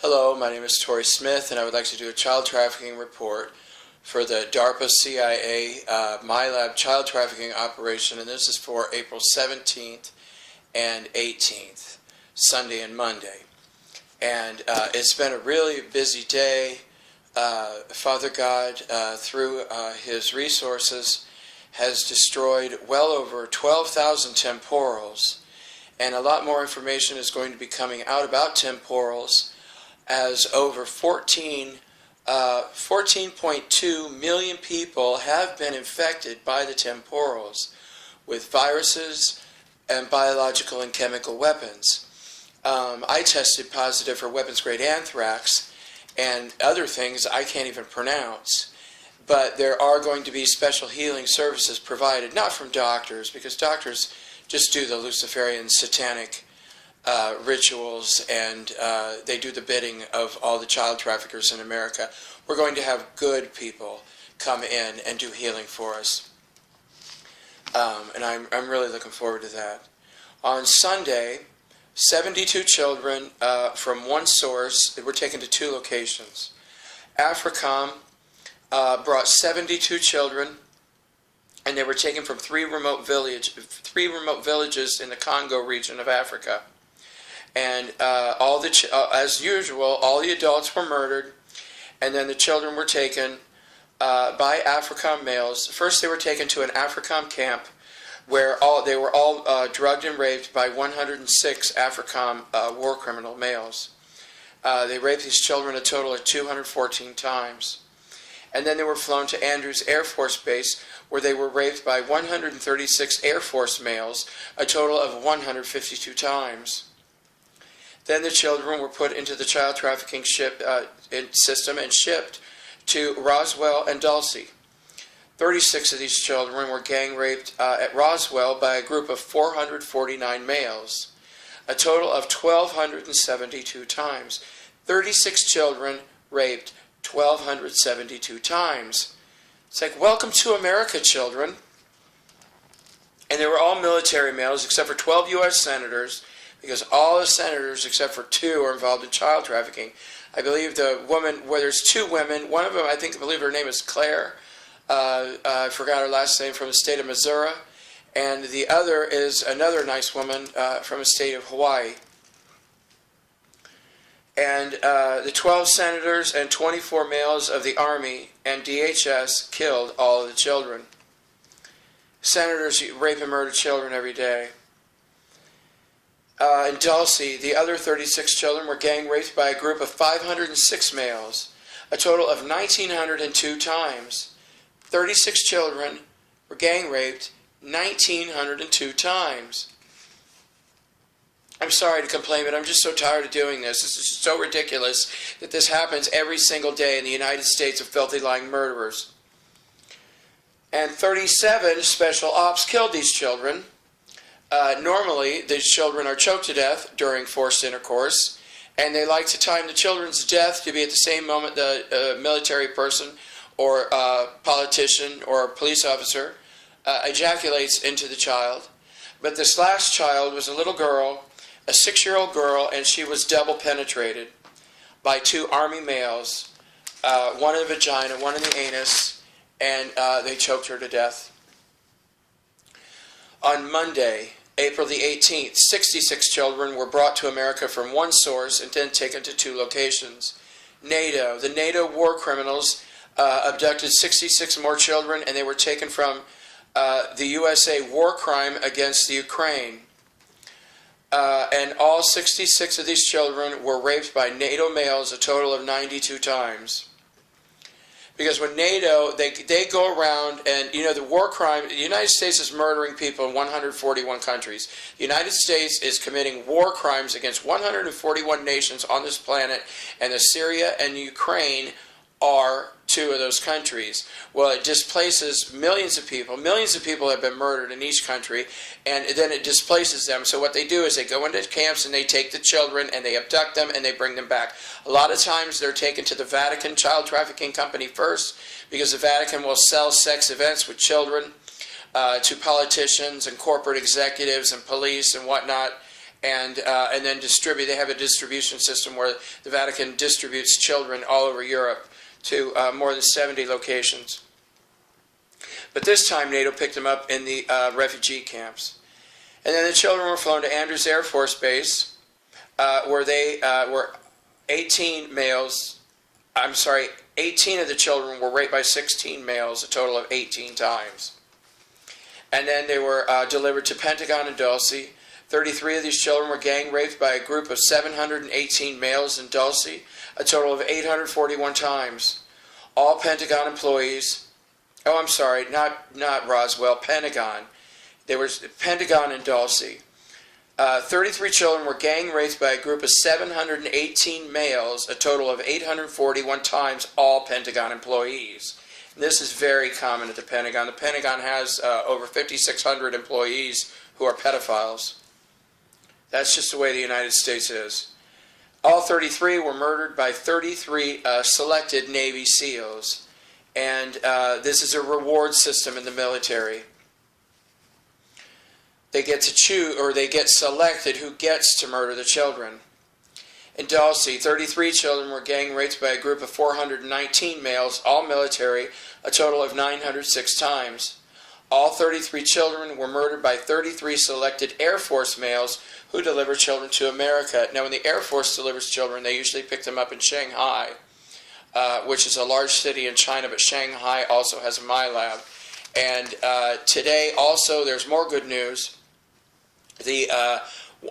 Hello, my name is Tori Smith, and I would like to do a child trafficking report for the DARPA CIA MILABS child trafficking operation, and this is for April 17th and 18th, Sunday and Monday. And it's been a really busy day. Father God, through his resources, has destroyed well over 12,000 temporals, and a lot more information is going to be coming out about temporals, as over 14.2 million people have been infected by the temporals with viruses and biological and chemical weapons. I tested positive for weapons-grade anthrax and other things I can't even pronounce. But there are going to be special healing services provided, not from doctors, because doctors just do the Luciferian satanic rituals, and they do the bidding of all the child traffickers in America. We're going to have good people come in and do healing for us. And I'm really looking forward to that. On Sunday, 72 children from one source were taken to two locations. AFRICOM brought 72 children, and they were taken from three remote villages in the Congo region of Africa. And as usual, all the adults were murdered, and then the children were taken by AFRICOM males. First, they were taken to an AFRICOM camp where they were all drugged and raped by 106 AFRICOM war criminal males. They raped these children a total of 214 times. And then they were flown to Andrews Air Force Base, where they were raped by 136 Air Force males, a total of 152 times. Then the children were put into the child trafficking system and shipped to Roswell and Dulce. 36 of these children were gang raped at Roswell by a group of 449 males, a total of 1,272 times. 36 children raped 1,272 times. It's like, welcome to America, children. And they were all military males, except for 12 U.S. senators, because all the senators, except for 2, are involved in child trafficking. I believe the woman, well, there's 2 women. One of them, I believe her name is Claire. I forgot her last name, from the state of Missouri. And the other is another nice woman from the state of Hawaii. And the 12 senators and 24 males of the Army and DHS killed all of the children. Senators rape and murder children every day. In Dulce, the other 36 children were gang raped by a group of 506 males, a total of 1,902 times. 36 children were gang raped 1,902 times. I'm sorry to complain, but I'm just so tired of doing this. This is just so ridiculous that this happens every single day in the United States of filthy lying murderers. And 37 special ops killed these children. Normally, these children are choked to death during forced intercourse, and they like to time the children's death to be at the same moment the military person or politician or police officer ejaculates into the child. But this last child was a little girl, a 6-year-old girl, and she was double penetrated by 2 Army males, one in the vagina, one in the anus, and they choked her to death. On Monday, April the 18th, 66 children were brought to America from one source and then taken to 2 locations. NATO, the NATO war criminals abducted 66 more children, and they were taken from the USA war crime against the Ukraine. And all 66 of these children were raped by NATO males a total of 92 times. Because when NATO, they go around and, the war crime, the United States is murdering people in 141 countries. The United States is committing war crimes against 141 nations on this planet, and Syria and Ukraine are 2 of those countries. Well, it displaces millions of people. Millions of people have been murdered in each country, and then it displaces them. So what they do is they go into camps and they take the children and they abduct them and they bring them back. A lot of times they're taken to the Vatican child trafficking company first, because the Vatican will sell sex events with children to politicians and corporate executives and police and whatnot. and then distribute. They have a distribution system where the Vatican distributes children all over Europe to more than 70 locations. But this time NATO picked them up in the refugee camps. And then the children were flown to Andrews Air Force Base, where they were 18 males. 18 of the children were raped by 16 males, a total of 18 times. And then they were delivered to Pentagon in Dulce. 33 of these children were gang raped by a group of 718 males in Dulce, a total of 841 times. All Pentagon employees, not Roswell, Pentagon. There was Pentagon in Dulce. 33 children were gang raped by a group of 718 males, a total of 841 times, all Pentagon employees. And this is very common at the Pentagon. The Pentagon has over 5,600 employees who are pedophiles. That's just the way the United States is. All 33 were murdered by 33 selected Navy SEALs. And this is a reward system in the military. They get to choose, or they get selected who gets to murder the children. In Dulce, 33 children were gang raped by a group of 419 males, all military, a total of 906 times. All 33 children were murdered by 33 selected Air Force males who deliver children to America. Now, when the Air Force delivers children, they usually pick them up in Shanghai, which is a large city in China, but Shanghai also has a MILAB. And today, also, there's more good news. The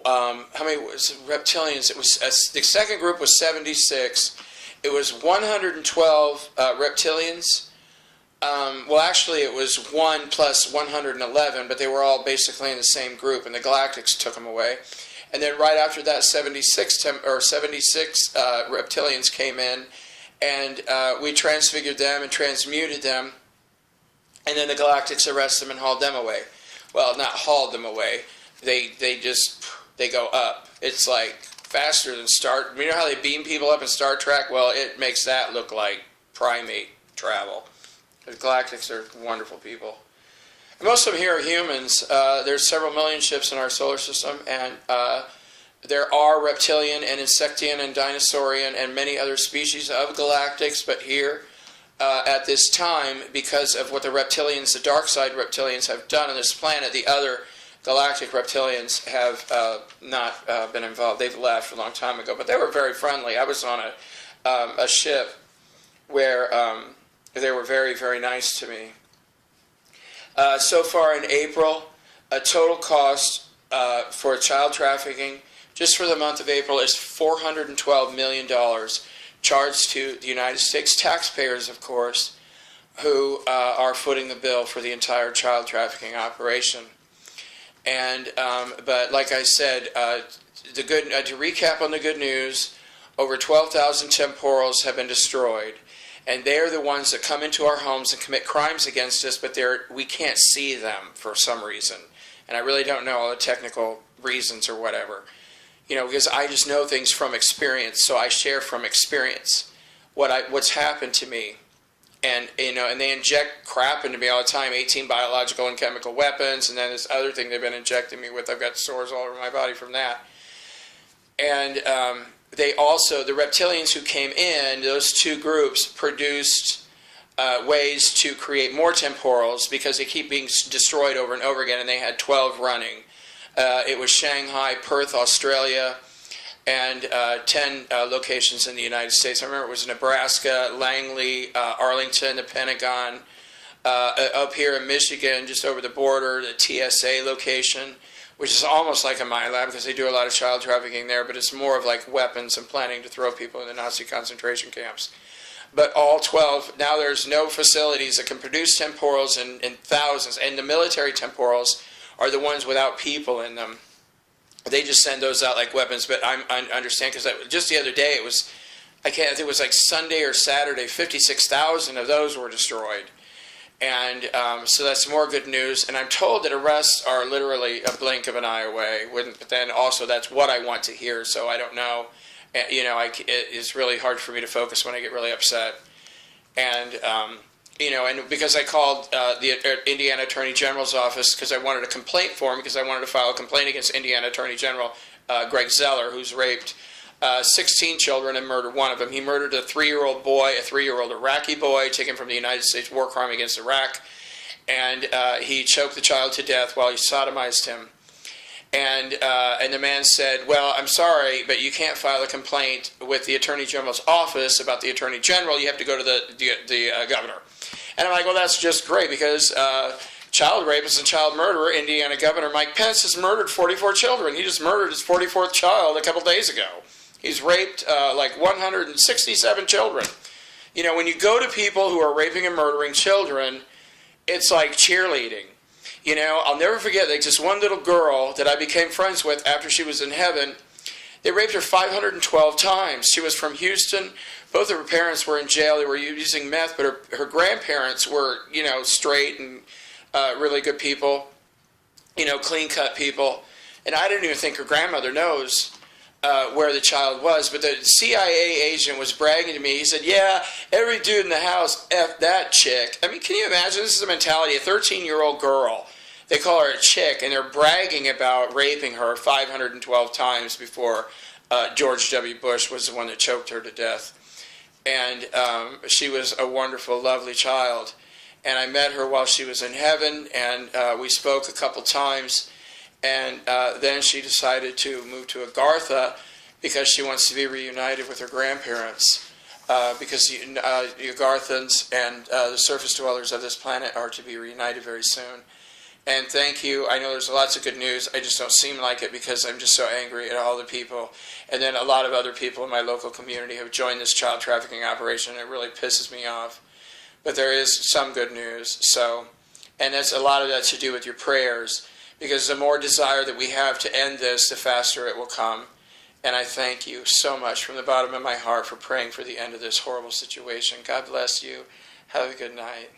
how many was it? Reptilians? It was the second group was 76. It was 112 reptilians. Well, actually, it was 1 plus 111, but they were all basically in the same group, and the Galactics took them away. And then right after that, 76 reptilians came in, and we transfigured them and transmuted them, and then the Galactics arrested them and hauled them away. Well, not hauled them away. They go up. It's like faster than Star. You know how they beam people up in Star Trek? Well, it makes that look like primate travel. The Galactics are wonderful people. And most of them here are humans. There's several million ships in our solar system, and there are reptilian and insectian and dinosaurian and many other species of galactics, but here at this time, because of what the reptilians, the dark side reptilians, have done on this planet, the other galactic reptilians have not been involved. They've left a long time ago, but they were very friendly. I was on a ship where they were very, very nice to me. So far in April, a total cost for child trafficking, just for the month of April, is $412 million, charged to the United States taxpayers, of course, who are footing the bill for the entire child trafficking operation. And but like I said, to recap on the good news, over 12,000 temporals have been destroyed. And they're the ones that come into our homes and commit crimes against us, but we can't see them for some reason. And I really don't know all the technical reasons or whatever. You know, because I just know things from experience, so I share from experience what's happened to me. And, you know, and they inject crap into me all the time, 18 biological and chemical weapons, and then this other thing they've been injecting me with. I've got sores all over my body from that. And they also, the reptilians who came in, those two groups produced ways to create more temporals because they keep being destroyed over and over again, and they had 12 running. It was Shanghai, Perth, Australia, and 10 locations in the United States. I remember it was Nebraska, Langley, Arlington, the Pentagon, up here in Michigan, just over the border, the TSA location, which is almost like a MILAB because they do a lot of child trafficking there, but it's more of like weapons and planning to throw people in the Nazi concentration camps. But all 12, now there's no facilities that can produce temporals in thousands, and the military temporals are the ones without people in them. They just send those out like weapons, but I understand because just the other day it was, I think it was like Sunday or Saturday, 56,000 of those were destroyed. And so that's more good news. And I'm told that arrests are literally a blink of an eye away. But then also that's what I want to hear, so I don't know. You know, it's really hard for me to focus when I get really upset. And you know, and because I called the Indiana Attorney General's office because I wanted a complaint for him, because I wanted to file a complaint against Indiana Attorney General Greg Zeller, who's raped 16 children and murdered one of them. He murdered a 3-year-old boy, a 3-year-old Iraqi boy, taken from the United States war crime against Iraq, and he choked the child to death while he sodomized him. And the man said, well, I'm sorry, but you can't file a complaint with the Attorney General's office about the Attorney General. You have to go to the governor. And I'm like, well, that's just great, because child rapist and child murderer, Indiana Governor Mike Pence, has murdered 44 children. He just murdered his 44th child a couple days ago. He's raped like 167 children. You know, when you go to people who are raping and murdering children, it's like cheerleading. You know, I'll never forget like just one little girl that I became friends with after she was in heaven. They raped her 512 times. She was from Houston. Both of her parents were in jail. They were using meth, but her grandparents were, you know, straight and really good people, you know, clean-cut people. And I didn't even think her grandmother knows where the child was. But the CIA agent was bragging to me. He said, yeah, every dude in the house F that chick. I mean, can you imagine? This is the mentality. A 13-year-old girl. They call her a chick, and they're bragging about raping her 512 times before George W. Bush was the one that choked her to death. And she was a wonderful, lovely child. And I met her while she was in heaven, and we spoke a couple times. And then she decided to move to Agartha because she wants to be reunited with her grandparents. Because Agarthans and the surface dwellers of this planet are to be reunited very soon. And thank you. I know there's lots of good news. I just don't seem like it because I'm just so angry at all the people. And then a lot of other people in my local community have joined this child trafficking operation. And it really pisses me off. But there is some good news. So, and that's a lot of that to do with your prayers. Because the more desire that we have to end this, the faster it will come. And I thank you so much from the bottom of my heart for praying for the end of this horrible situation. God bless you. Have a good night.